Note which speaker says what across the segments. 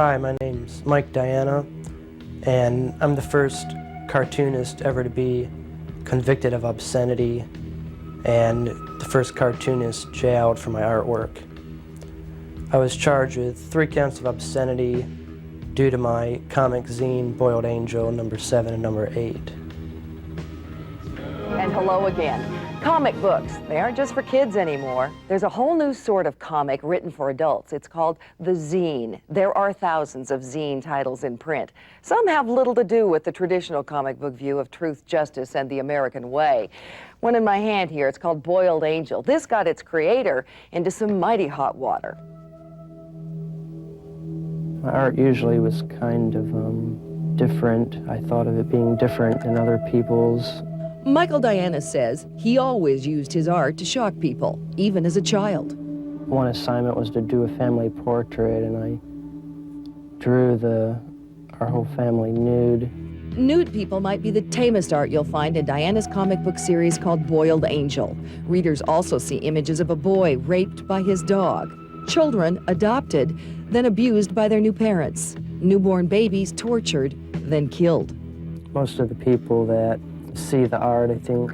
Speaker 1: Hi, my name's Mike Diana, and I'm the first cartoonist ever to be convicted of obscenity and the first cartoonist jailed for my artwork. I was charged with 3 counts of obscenity due to my comic zine Boiled Angel number 7 and number 8.
Speaker 2: And hello again. Comic books, they aren't just for kids anymore. There's a whole new sort of comic written for adults. It's called the zine. There are thousands of zine titles in print. Some have little to do with the traditional comic book view of truth, justice, and the American way. One in my hand here, it's called Boiled Angel. This got its creator into some mighty hot water.
Speaker 1: My art usually was kind of different. I thought of it being different than other people's.
Speaker 2: Michael Diana says he always used his art to shock people, even as a child.
Speaker 1: One assignment was to do a family portrait, and I drew our whole family nude.
Speaker 2: Nude people might be the tamest art you'll find in Diana's comic book series called Boiled Angel. Readers also see images of a boy raped by his dog, children adopted, then abused by their new parents, newborn babies tortured, then killed.
Speaker 1: Most of the people that see the art, I think,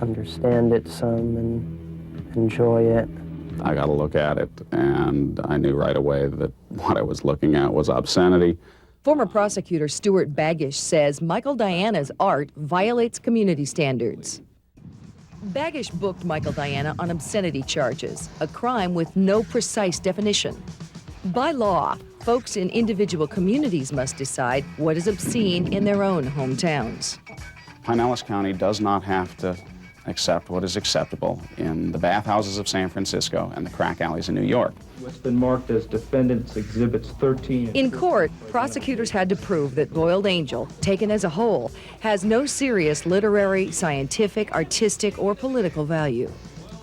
Speaker 1: understand it some and enjoy it.
Speaker 3: I got to look at it, and I knew right away that what I was looking at was obscenity.
Speaker 2: Former prosecutor Stuart Baggish says Michael Diana's art violates community standards. Baggish booked Michael Diana on obscenity charges, a crime with no precise definition. By law, folks in individual communities must decide what is obscene in their own hometowns.
Speaker 3: Pinellas County does not have to accept what is acceptable in the bathhouses of San Francisco and the crack alleys in New York.
Speaker 4: What's been marked as Defendants Exhibits 13.
Speaker 2: In court, prosecutors had to prove that Boiled Angel, taken as a whole, has no serious literary, scientific, artistic, or political value.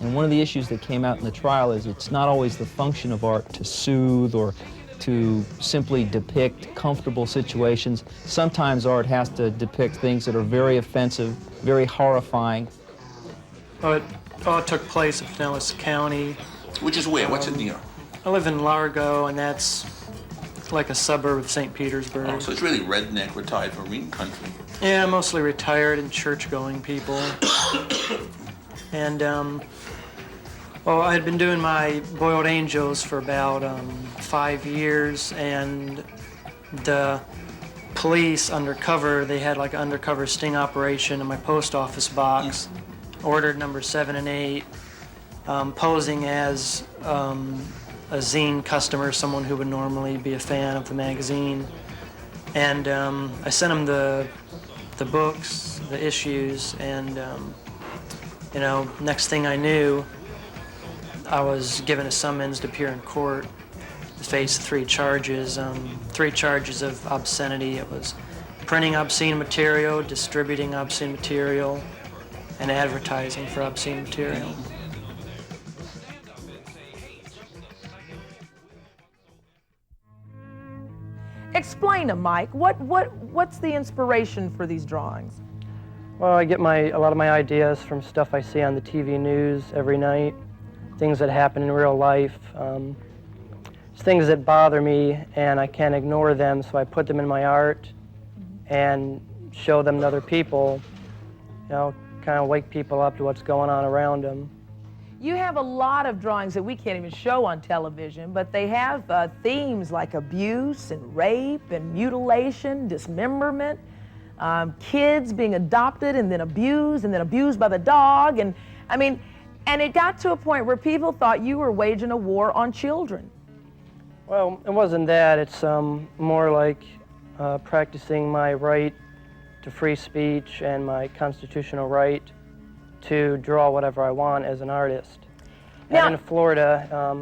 Speaker 5: And one of the issues that came out in the trial is it's not always the function of art to soothe or to simply depict comfortable situations. Sometimes art has to depict things that are very offensive, very horrifying.
Speaker 6: It all took place in Pinellas County.
Speaker 7: Which is where? What's it near?
Speaker 6: I live in Largo, and that's like a suburb of St. Petersburg.
Speaker 7: Oh, so it's really redneck, retired Marine country.
Speaker 6: Yeah, mostly retired and church-going people. And, well, I had been doing my Boiled Angels for about 5 years, and the police undercover, they had like an undercover sting operation in my post office box. Ordered number 7 and 8, posing as a zine customer, someone who would normally be a fan of the magazine. And I sent them the books, the issues, and you know, next thing I knew, I was given a summons to appear in court to face 3 charges. 3 charges of obscenity. It was printing obscene material, distributing obscene material, and advertising for obscene material.
Speaker 8: Explain them, Mike. What's the inspiration for these drawings?
Speaker 1: Well, I get a lot of my ideas from stuff I see on the TV news every night, things that happen in real life. It's things that bother me, and I can't ignore them, so I put them in my art and show them to other people, you know, kind of wake people up to what's going on around them.
Speaker 8: You have a lot of drawings that we can't even show on television, but they have themes like abuse and rape and mutilation, dismemberment, kids being adopted and then abused by the dog. And I mean, and it got to a point where people thought you were waging a war on children.
Speaker 1: Well, it wasn't that. It's more like practicing my right to free speech and my constitutional right to draw whatever I want as an artist. Now, and in Florida,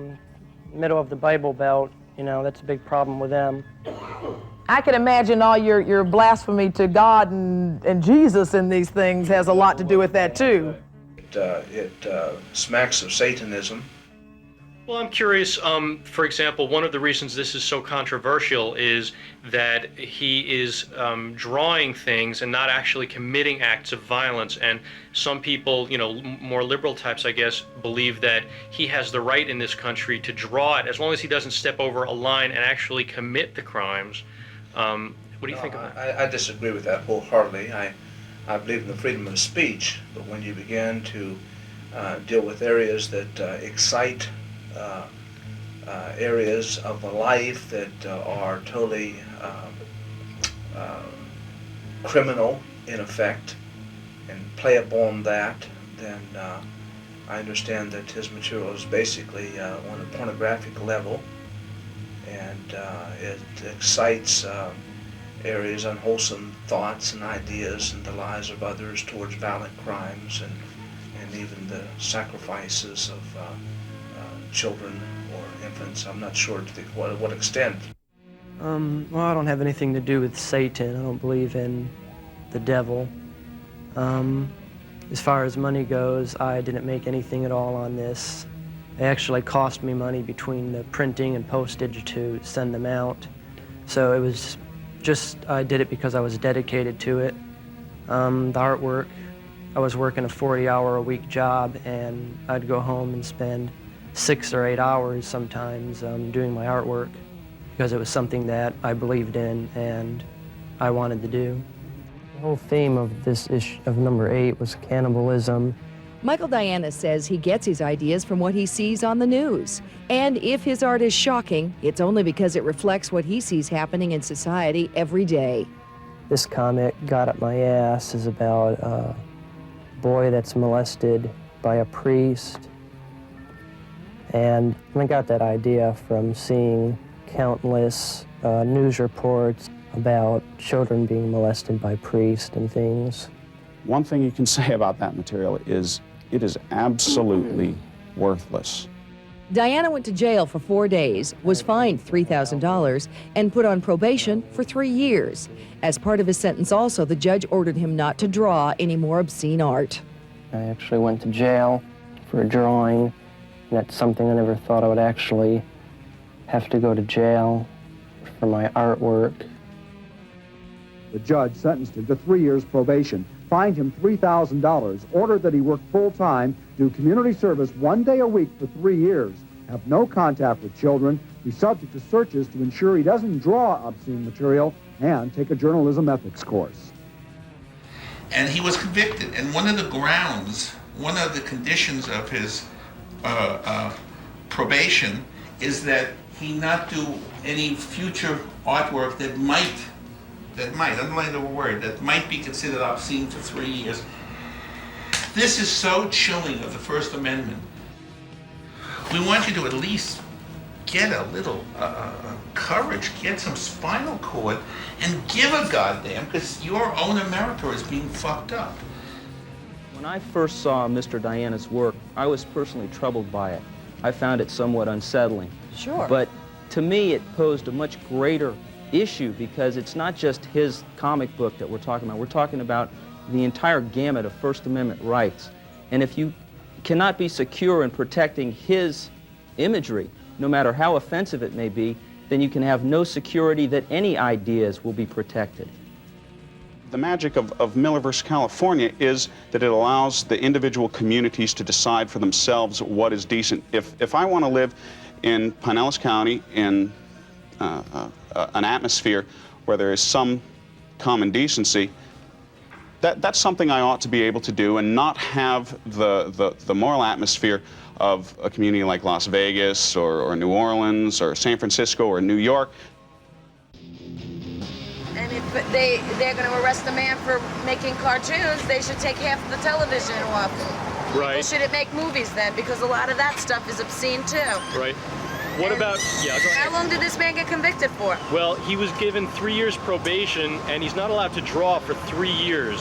Speaker 1: middle of the Bible Belt, you know, that's a big problem with them.
Speaker 8: I can imagine all your blasphemy to God and Jesus and these things has a lot to do with that too.
Speaker 9: It smacks of Satanism. Well, I'm curious, for example, one of the reasons this is so controversial is that he is drawing things and not actually committing acts of violence. And some people, you know, more liberal types, I guess, believe that he has the right in this country to draw it as long as he doesn't step over a line and actually commit the crimes. What do you think of that?
Speaker 10: I disagree with that wholeheartedly. I believe in the freedom of speech, but when you begin to deal with areas that excite areas of the life that are totally criminal in effect and play upon that, then I understand that his material is basically on a pornographic level, and it excites areas, unwholesome thoughts and ideas and the lives of others towards violent crimes and even the sacrifices of children or infants. I'm not sure to what extent.
Speaker 1: Well, I don't have anything to do with Satan. I don't believe in the devil. As far as money goes, I didn't make anything at all on this. It actually cost me money between the printing and postage to send them out. So it was just, I did it because I was dedicated to it. The artwork, I was working a 40-hour-a-week job, and I'd go home and spend 6 or 8 hours sometimes doing my artwork because it was something that I believed in and I wanted to do. The whole theme of this issue of number 8 was cannibalism.
Speaker 2: Michael Diana says he gets his ideas from what he sees on the news. And if his art is shocking, it's only because it reflects what he sees happening in society every day.
Speaker 1: This comic, Got Up My Ass, is about a boy that's molested by a priest. And I got that idea from seeing countless news reports about children being molested by priests and things.
Speaker 3: One thing you can say about that material is it is absolutely worthless.
Speaker 2: Diana went to jail for 4 days, was fined $3,000, and put on probation for 3 years. As part of his sentence also, the judge ordered him not to draw any more obscene art.
Speaker 1: I actually went to jail for a drawing, and that's something I never thought I would actually have to go to jail for my artwork.
Speaker 11: The judge sentenced him to 3 years probation, fined him $3,000, ordered that he work full-time, do community service 1 day a week for 3 years, have no contact with children, be subject to searches to ensure he doesn't draw obscene material, and take a journalism ethics course.
Speaker 7: And he was convicted, and one of the grounds, one of the conditions of his probation is that he not do any future artwork that might, underline the word, that might be considered obscene for 3 years. This is so chilling of the First Amendment. We want you to at least get a little courage, get some spinal cord, and give a goddamn, because your own America is being fucked up.
Speaker 5: When I first saw Mr. Diana's work, I was personally troubled by it. I found it somewhat unsettling.
Speaker 2: Sure.
Speaker 5: But to me, it posed a much greater issue because it's not just his comic book that we're talking about. We're talking about the entire gamut of First Amendment rights. And if you cannot be secure in protecting his imagery, no matter how offensive it may be, then you can have no security that any ideas will be protected.
Speaker 3: The magic of Miller versus California is that it allows the individual communities to decide for themselves what is decent. If I want to live in Pinellas County in an atmosphere where there is some common decency, that's something I ought to be able to do and not have the moral atmosphere of a community like Las Vegas or New Orleans or San Francisco or New York.
Speaker 12: And if they're going to arrest a man for making cartoons, they should take half of the television off.
Speaker 9: Right.
Speaker 12: People shouldn't make movies then, because a lot of that stuff is obscene too.
Speaker 9: Right. What about, yeah, go ahead.
Speaker 12: How long did this man get convicted for?
Speaker 9: Well, he was given 3 years probation, and he's not allowed to draw for 3 years.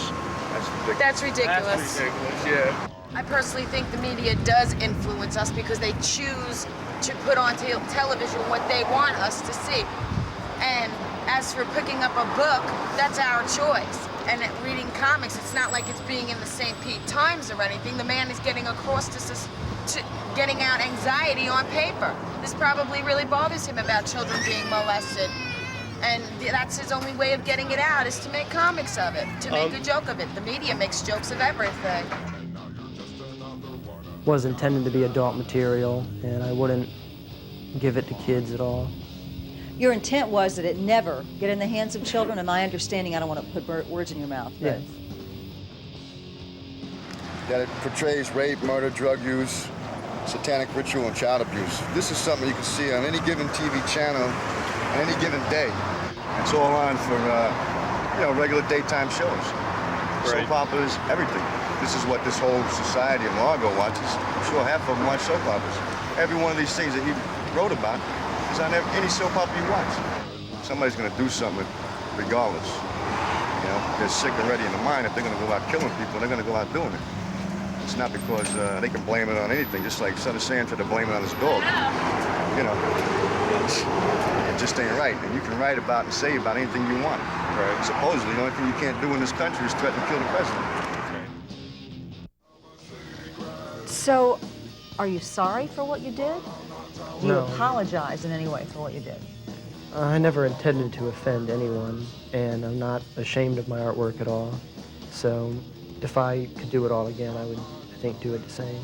Speaker 12: That's ridiculous.
Speaker 10: That's ridiculous, yeah.
Speaker 12: I personally think the media does influence us because they choose to put on television what they want us to see. And as for picking up a book, that's our choice. And reading comics, it's not like it's being in the St. Pete Times or anything. The man is getting across getting out anxiety on paper. This probably really bothers him about children being molested. And that's his only way of getting it out, is to make comics of it, to make a joke of it. The media makes jokes of everything.
Speaker 1: Was intended to be adult material, and I wouldn't give it to kids at all.
Speaker 13: Your intent was that it never get in the hands of children, and my understanding, I don't want to put words in your mouth, but...
Speaker 1: Yes.
Speaker 14: That it portrays rape, murder, drug use, satanic ritual, and child abuse. This is something you can see on any given TV channel on any given day. It's all on for, you know, regular daytime shows.
Speaker 9: Right.
Speaker 14: Soap operas, everything. This is what this whole society of Largo watches. I'm sure half of them watch soap operas. Every one of these things that he wrote about is on any soap opera you watch. Somebody's going to do something regardless. You know, they're sick already in the mind. If they're going to go out killing people, they're going to go out doing it. It's not because they can blame it on anything, just like Son of Sam tried to blame it on his dog. You know, it just ain't right. And you can write about and say about anything you want. Right. Supposedly, the only thing you can't do in this country is threaten to kill the president.
Speaker 13: So, are you sorry for what you did? Do you
Speaker 1: No.
Speaker 13: apologize in any way for what you did?
Speaker 1: I never intended to offend anyone, and I'm not ashamed of my artwork at all. So if I could do it all again, I would, I think, do it the same.